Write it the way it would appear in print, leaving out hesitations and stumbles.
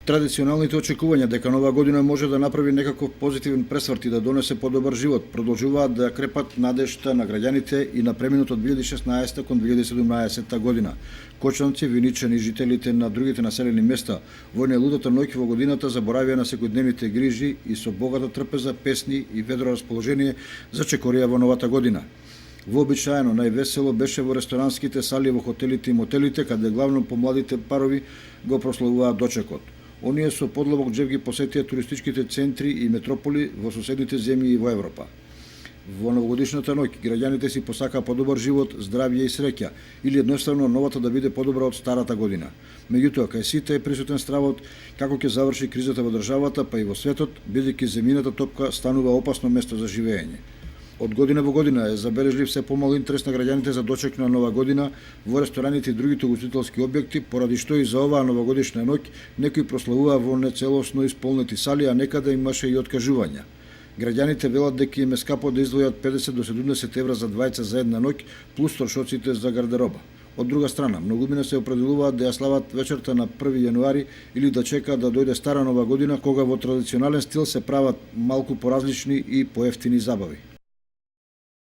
Традиционалните очекувања дека нова година може да направи некаков позитивен пресврт и да донесе подобар живот продолжуваат да крепат надежта на граѓаните и на преминот од 2016 кон 2017 година. Кочанци, виничани и жителите на другите населени места во нелудата ноќ во годината заборавија на секојдневните грижи и со богата трпеза, песни и ведро расположение зачекорија во новата година. Вообичаено највесело беше во ресторанските сали во хотелите и мотелите, каде главно помладите парови го прославуваат дочекот. Оние со подлабок џеб ги посетија туристичките центри и метрополи во соседните земји и во Европа. Во новогодишната ноќ граѓаните си посакаа подобар живот, здравје и среќа, или едноставно новата да биде подобра од старата година. Меѓутоа, кај сите е присутен стравот како ќе заврши кризата во државата, па и во светот, бидејќи земјината топка станува опасно место за живење. Од година во година е забележлив се помал интерес на граѓаните за дочек на нова година во рестораните и другите угостителски објекти, поради што и за оваа новогодишна ноќ некои прославуваа во нецелосно исполнети сали, а некаде имаше и откажувања. Граѓаните велат дека им е скапо да издвојат 50 до 70 евра за двајца за една ноќ, плюс трошоците за гардероба. Од друга страна, многумина се определуваат да ја слават вечерта на 1 јануари или да чекаат да дојде стара нова година, кога во традиционален стил се прават малку поразлични и поевтини забави.